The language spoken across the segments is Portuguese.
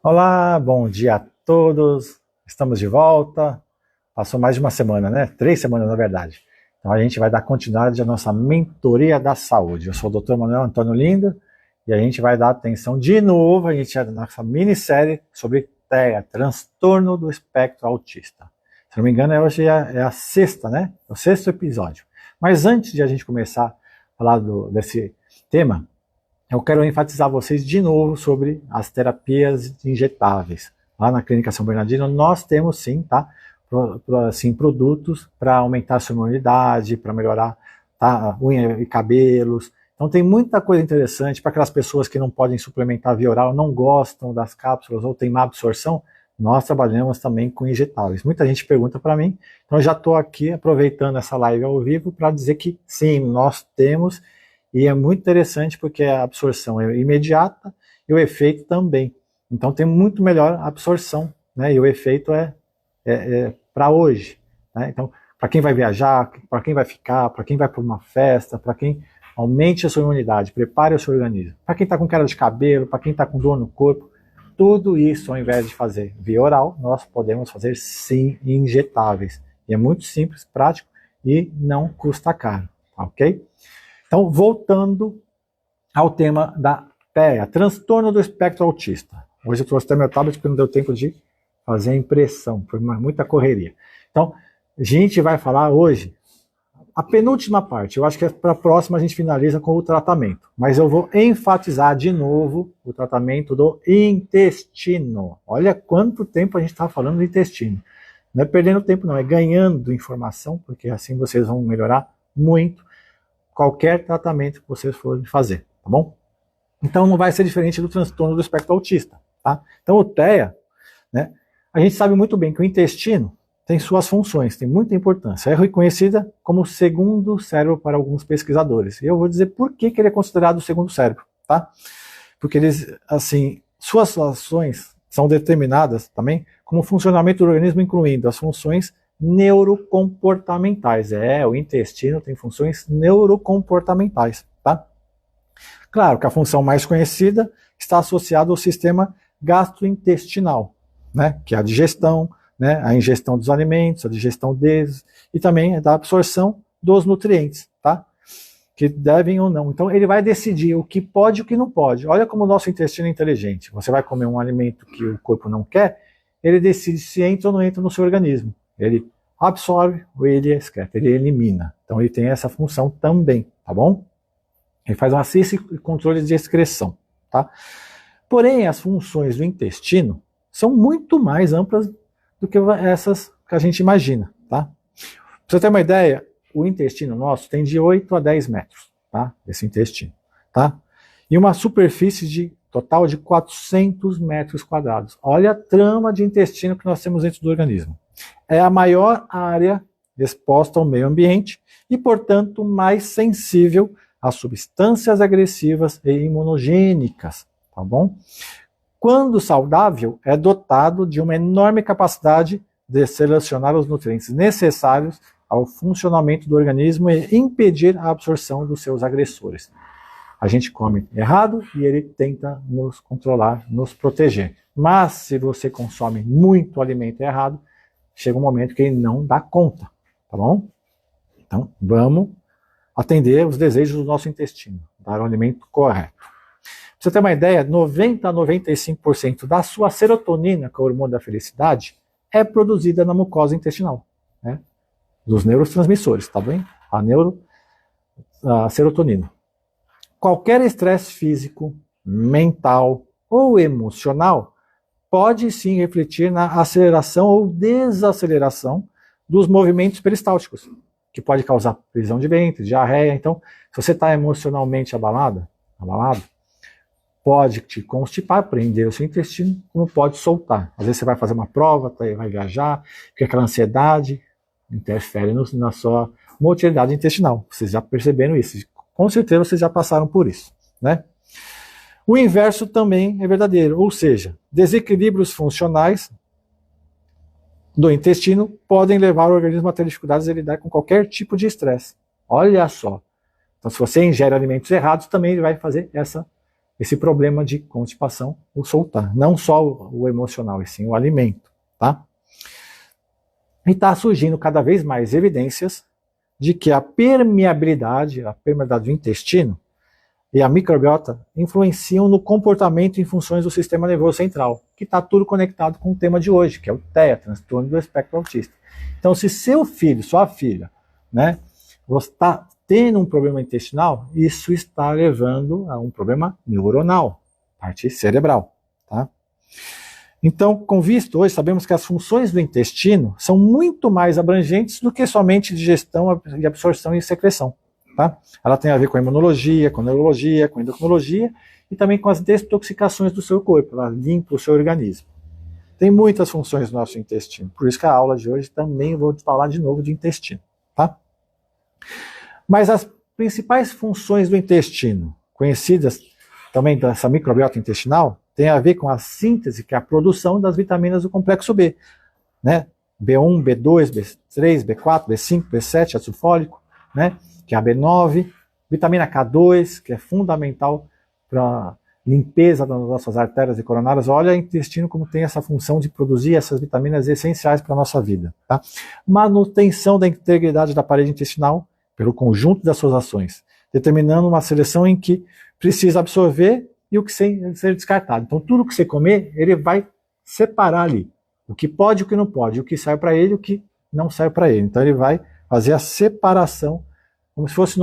Olá, bom dia a todos. Estamos de volta. Passou mais de uma semana, né? 3 semanas, na verdade. Então a gente vai dar continuidade à nossa mentoria da saúde. Eu sou o Dr. Manuel Antônio Lindo e a gente vai dar atenção de novo. A gente é da nossa minissérie sobre TEA, transtorno do espectro autista. Se não me engano, hoje é a sexta, né? É o sexto episódio. Mas antes de a gente começar a falar desse tema, eu quero enfatizar vocês de novo sobre as terapias injetáveis. Lá na Clínica São Bernardino nós temos sim, tá? Assim, produtos para aumentar a sua imunidade, para melhorar, tá? Unha e cabelos. Então tem muita coisa interessante para aquelas pessoas que não podem suplementar via oral, não gostam das cápsulas ou tem má absorção. Nós trabalhamos também com injetáveis. Muita gente pergunta para mim, então eu já estou aqui aproveitando essa live ao vivo para dizer que sim, nós temos. E é muito interessante porque a absorção é imediata e o efeito também. Então tem muito melhor absorção, né? E o efeito é para hoje, né? Então, para quem vai viajar, para quem vai ficar, para quem vai para uma festa, para quem aumente a sua imunidade, prepare o seu organismo. Para quem está com queda de cabelo, para quem está com dor no corpo, tudo isso, ao invés de fazer via oral, nós podemos fazer sim injetáveis. E é muito simples, prático e não custa caro, ok? Então, voltando ao tema da TEA, transtorno do espectro autista. Hoje eu trouxe até meu tablet porque não deu tempo de fazer a impressão, foi muita correria. Então, a gente vai falar hoje a penúltima parte. Eu acho que para a próxima a gente finaliza com o tratamento. Mas eu vou enfatizar de novo o tratamento do intestino. Olha quanto tempo a gente está falando do intestino. Não é perdendo tempo não, é ganhando informação, porque assim vocês vão melhorar muito qualquer tratamento que vocês forem fazer, tá bom? Então não vai ser diferente do transtorno do espectro autista, tá? Então o TEA, né, a gente sabe muito bem que o intestino tem suas funções, tem muita importância, é reconhecida como o segundo cérebro para alguns pesquisadores, e eu vou dizer por que ele é considerado o segundo cérebro, tá? Porque eles, assim, suas ações são determinadas também como o funcionamento do organismo, incluindo as funções neurocomportamentais. O intestino tem funções neurocomportamentais, tá? Claro que a função mais conhecida está associada ao sistema gastrointestinal, né? Que é a digestão, né? A ingestão dos alimentos, a digestão deles e também da absorção dos nutrientes, tá? Que devem ou não. Então ele vai decidir o que pode e o que não pode. Olha como o nosso intestino é inteligente. Você vai comer um alimento que o corpo não quer, ele decide se entra ou não entra no seu organismo. Ele absorve ou ele excreta, ele elimina. Então ele tem essa função também, tá bom? Ele faz um assist e controle de excreção, tá? Porém, as funções do intestino são muito mais amplas do que essas que a gente imagina, tá? Pra você ter uma ideia, o intestino nosso tem de 8 a 10 metros, tá? Esse intestino, tá? E uma superfície de total de 400 metros quadrados. Olha a trama de intestino que nós temos dentro do organismo. É a maior área exposta ao meio ambiente e, portanto, mais sensível a substâncias agressivas e imunogênicas, tá bom? Quando saudável, é dotado de uma enorme capacidade de selecionar os nutrientes necessários ao funcionamento do organismo e impedir a absorção dos seus agressores. A gente come errado e ele tenta nos controlar, nos proteger. Mas se você consome muito alimento errado, chega um momento que ele não dá conta, tá bom? Então, vamos atender os desejos do nosso intestino, dar o alimento correto. Pra você ter uma ideia, 90 a 95% da sua serotonina, que é o hormônio da felicidade, é produzida na mucosa intestinal, né? Dos neurotransmissores, tá bem? A serotonina. Qualquer estresse físico, mental ou emocional pode sim refletir na aceleração ou desaceleração dos movimentos peristálticos, que pode causar prisão de ventre, diarreia. Então, se você está emocionalmente abalado, pode te constipar, prender o seu intestino, como pode soltar. Às vezes você vai fazer uma prova, vai viajar, porque aquela ansiedade interfere na sua motilidade intestinal. Vocês já perceberam isso. Com certeza vocês já passaram por isso, né? O inverso também é verdadeiro, ou seja, desequilíbrios funcionais do intestino podem levar o organismo a ter dificuldades de lidar com qualquer tipo de estresse. Olha só. Então, se você ingere alimentos errados, também ele vai fazer essa esse problema de constipação, o soltar. Não só o emocional, e sim o alimento, tá? E está surgindo cada vez mais evidências de que a permeabilidade do intestino e a microbiota influenciam no comportamento em funções do sistema nervoso central, que está tudo conectado com o tema de hoje, que é o TEA, transtorno do espectro autista. Então, se seu filho, sua filha, né, você está tendo um problema intestinal, isso está levando a um problema neuronal, parte cerebral, tá? Então, com visto, hoje sabemos que as funções do intestino são muito mais abrangentes do que somente digestão e absorção e secreção. Tá? Ela tem a ver com a imunologia, com a neurologia, com a endocrinologia e também com as detoxicações do seu corpo, ela limpa o seu organismo. Tem muitas funções no nosso intestino, por isso que a aula de hoje também vou falar de novo de intestino. Tá? Mas as principais funções do intestino, conhecidas também dessa microbiota intestinal, tem a ver com a síntese, que é a produção das vitaminas do complexo B, né? B1, B2, B3, B4, B5, B7, ácido fólico, né? Que é a B9, vitamina K2, que é fundamental para a limpeza das nossas artérias e coronárias. Olha o intestino como tem essa função de produzir essas vitaminas essenciais para a nossa vida. Tá? Manutenção da integridade da parede intestinal pelo conjunto das suas ações, determinando uma seleção em que precisa absorver e o que ser descartado. Então, tudo que você comer, ele vai separar ali o que pode e o que não pode, o que sai para ele e o que não sai para ele. Então, ele vai fazer a separação, como se fosse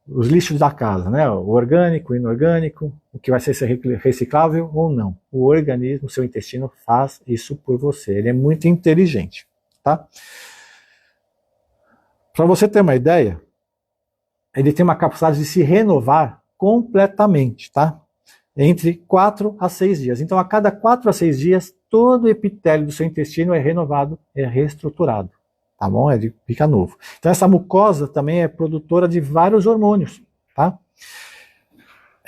os lixos da casa, né? O orgânico, o inorgânico, o que vai ser reciclável ou não. O organismo, o seu intestino faz isso por você. Ele é muito inteligente, tá? Para você ter uma ideia, ele tem uma capacidade de se renovar completamente, tá? Entre 4 a 6 dias. Então, a cada 4 a 6 dias, todo o epitélio do seu intestino é renovado, é reestruturado. Tá bom? Ele fica novo. Então, essa mucosa também é produtora de vários hormônios, tá?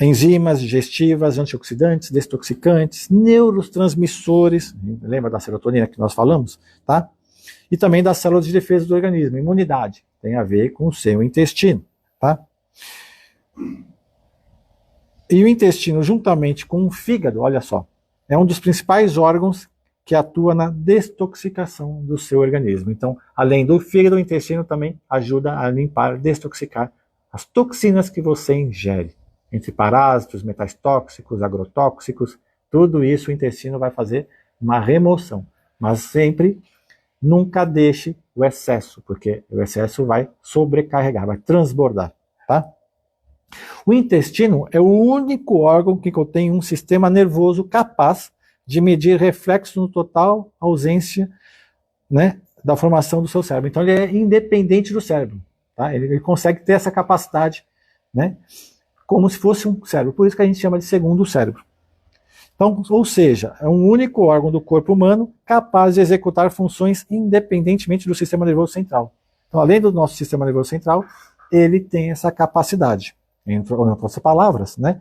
Enzimas digestivas, antioxidantes, detoxicantes, neurotransmissores, lembra da serotonina que nós falamos, tá? E também das células de defesa do organismo, imunidade, tem a ver com o seu intestino, tá? E o intestino, juntamente com o fígado, olha só, é um dos principais órgãos que atua na detoxicação do seu organismo. Então, além do fígado, o intestino também ajuda a limpar, detoxicar as toxinas que você ingere. Entre parásitos, metais tóxicos, agrotóxicos, tudo isso o intestino vai fazer uma remoção. Mas sempre, nunca deixe o excesso, porque o excesso vai sobrecarregar, vai transbordar, tá? O intestino é o único órgão que contém um sistema nervoso capaz de medir reflexos no total ausência, né, da formação do seu cérebro. Então ele é independente do cérebro. Tá? Ele consegue ter essa capacidade, né, como se fosse um cérebro. Por isso que a gente chama de segundo cérebro. Então, ou seja, é um único órgão do corpo humano capaz de executar funções independentemente do sistema nervoso central. Então, além do nosso sistema nervoso central, ele tem essa capacidade. Em outras palavras, né?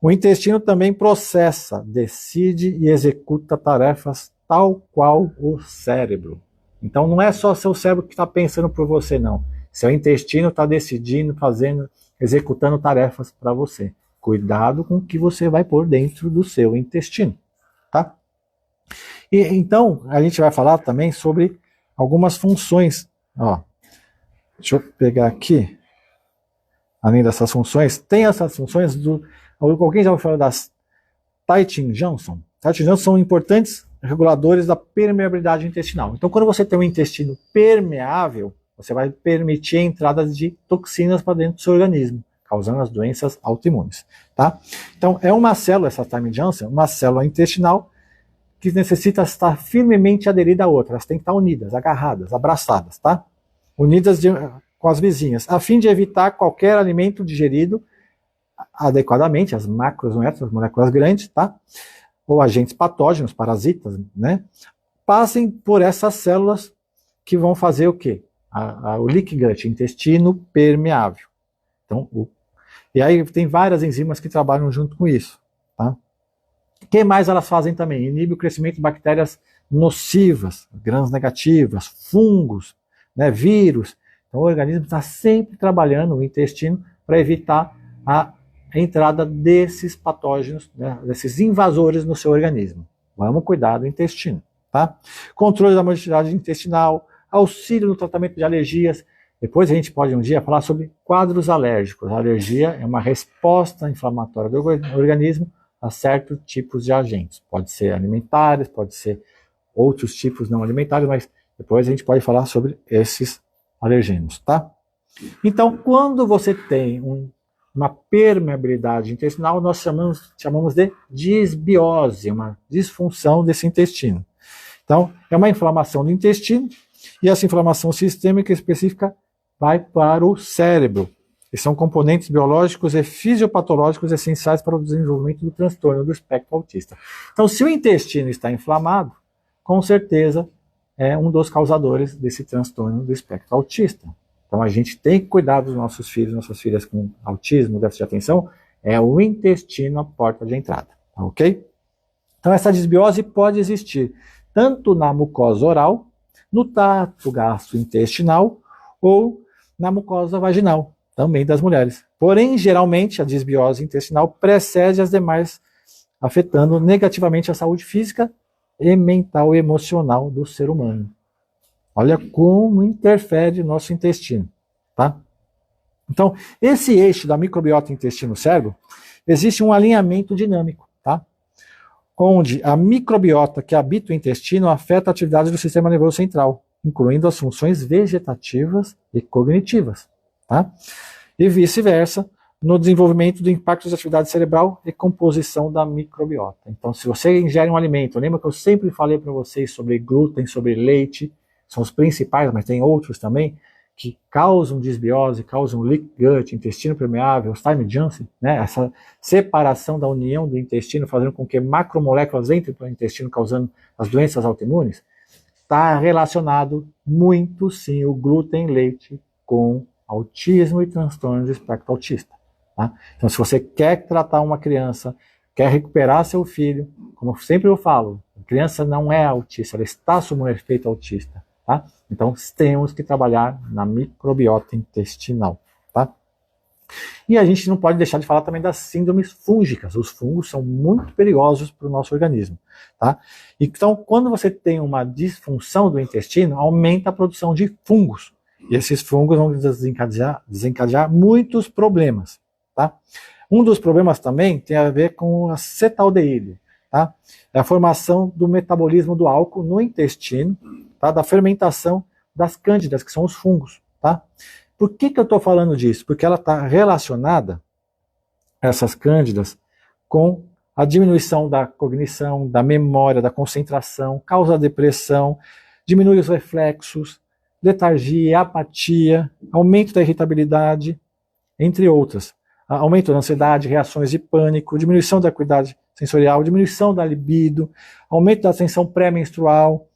O intestino também processa, decide e executa tarefas tal qual o cérebro. Então não é só seu cérebro que está pensando por você, não. Seu intestino está decidindo, fazendo, executando tarefas para você. Cuidado com o que você vai pôr dentro do seu intestino, tá? E então a gente vai falar também sobre algumas funções. Ó, deixa eu pegar aqui. Além dessas funções, tem essas funções do... Alguém já ouviu falar das Tight-Johnson? Tight-Johnson são importantes reguladores da permeabilidade intestinal. Então, quando você tem um intestino permeável, você vai permitir a entrada de toxinas para dentro do seu organismo, causando as doenças autoimunes. Tá? Então, é uma célula, essa Tight-Johnson, uma célula intestinal que necessita estar firmemente aderida à outra. Elas têm que estar unidas, agarradas, abraçadas, tá? Unidas com as vizinhas, a fim de evitar qualquer alimento digerido adequadamente, as macros, as moléculas grandes, tá? Ou agentes patógenos, parasitas, né? Passem por essas células que vão fazer o quê? O leaky gut, intestino permeável. Então, e aí tem várias enzimas que trabalham junto com isso, tá? O que mais elas fazem também? Inibe o crescimento de bactérias nocivas, grãs negativas, fungos, né, vírus. Então, o organismo está sempre trabalhando, o intestino, para evitar a a entrada desses patógenos, né, desses invasores no seu organismo. Vamos cuidar do intestino, tá? Controle da motilidade intestinal, auxílio no tratamento de alergias. Depois a gente pode um dia falar sobre quadros alérgicos. A alergia é uma resposta inflamatória do organismo a certos tipos de agentes. Pode ser alimentares, pode ser outros tipos não alimentares, mas depois a gente pode falar sobre esses alergênios, tá? Então, quando você tem uma permeabilidade intestinal, nós chamamos de disbiose, uma disfunção desse intestino. Então, é uma inflamação do intestino, e essa inflamação sistêmica específica vai para o cérebro. E são componentes biológicos e fisiopatológicos essenciais para o desenvolvimento do transtorno do espectro autista. Então, se o intestino está inflamado, com certeza é um dos causadores desse transtorno do espectro autista. Então, a gente tem que cuidar dos nossos filhos, nossas filhas com autismo, déficit de atenção, é o intestino a porta de entrada, tá, ok? Então, essa disbiose pode existir tanto na mucosa oral, no trato gastrointestinal ou na mucosa vaginal, também das mulheres. Porém, geralmente, a disbiose intestinal precede as demais, afetando negativamente a saúde física e mental e emocional do ser humano. Olha como interfere o nosso intestino, tá? Então, esse eixo da microbiota intestino-cérebro, existe um alinhamento dinâmico, tá? Onde a microbiota que habita o intestino afeta a atividade do sistema nervoso central, incluindo as funções vegetativas e cognitivas, tá? E vice-versa, no desenvolvimento do impacto da atividade cerebral e composição da microbiota. Então, se você ingere um alimento, lembra que eu sempre falei para vocês sobre glúten, sobre leite, são os principais, mas tem outros também, que causam disbiose, causam leak gut, intestino permeável, Stine-Jansen, né? Essa separação da união do intestino, fazendo com que macromoléculas entrem para o intestino, causando as doenças autoimunes, está relacionado muito, sim, o glúten leite com autismo e transtorno do espectro autista. Tá? Então, se você quer tratar uma criança, quer recuperar seu filho, como sempre eu falo, a criança não é autista, ela está sob um efeito autista. Tá? Então, temos que trabalhar na microbiota intestinal. Tá? E a gente não pode deixar de falar também das síndromes fúngicas. Os fungos são muito perigosos para o nosso organismo. Tá? Então, quando você tem uma disfunção do intestino, aumenta a produção de fungos. E esses fungos vão desencadear muitos problemas. Tá? Um dos problemas também tem a ver com a cetaldeíde. Tá? É a formação do metabolismo do álcool no intestino, tá? Da fermentação das cândidas, que são os fungos. Tá? Por que eu estou falando disso? Porque ela está relacionada, essas cândidas, com a diminuição da cognição, da memória, da concentração, causa depressão, diminui os reflexos, letargia, apatia, aumento da irritabilidade, entre outras. Aumento da ansiedade, reações de pânico, diminuição da acuidade sensorial, diminuição da libido, aumento da tensão pré-menstrual,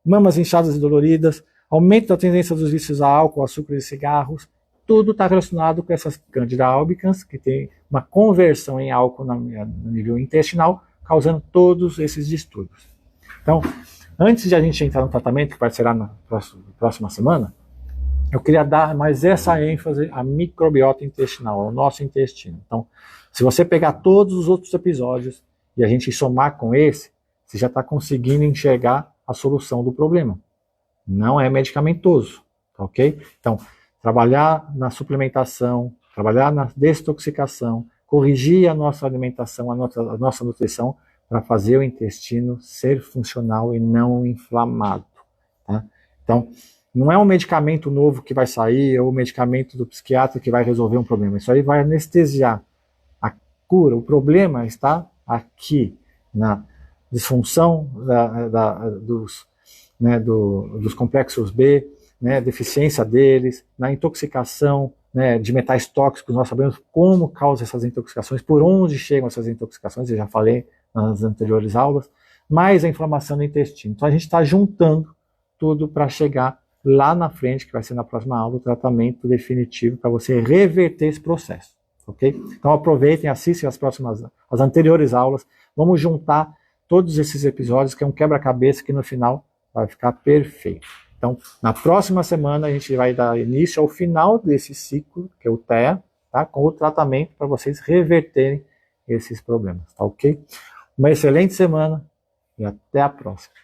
mamas inchadas e doloridas, aumento da tendência dos vícios a álcool, açúcar e cigarros. Tudo está relacionado com essas Candida albicans, que tem uma conversão em álcool no nível intestinal, causando todos esses distúrbios. Então, antes de a gente entrar no tratamento, que vai ser na próxima semana, eu queria dar mais essa ênfase à microbiota intestinal, ao nosso intestino. Então, se você pegar todos os outros episódios e a gente somar com esse, você já está conseguindo enxergar a solução do problema. Não é medicamentoso, tá ok? Então, trabalhar na suplementação, trabalhar na desintoxicação, corrigir a nossa alimentação, a nossa nutrição, para fazer o intestino ser funcional e não inflamado. Tá? Então, não é um medicamento novo que vai sair, ou um medicamento do psiquiatra que vai resolver um problema. Isso aí vai anestesiar a cura. O problema está aqui, na disfunção dos complexos B, né, deficiência deles, na intoxicação, né, de metais tóxicos. Nós sabemos como causa essas intoxicações, por onde chegam essas intoxicações, eu já falei nas anteriores aulas, mais a inflamação do intestino. Então a gente está juntando tudo para chegar lá na frente, que vai ser na próxima aula, o tratamento definitivo para você reverter esse processo, ok? Então aproveitem, assistem as anteriores aulas, vamos juntar todos esses episódios, que é um quebra-cabeça que no final vai ficar perfeito. Então, na próxima semana a gente vai dar início ao final desse ciclo, que é o TEA, tá? tá? Com o tratamento para vocês reverterem esses problemas, tá ok? Uma excelente semana e até a próxima.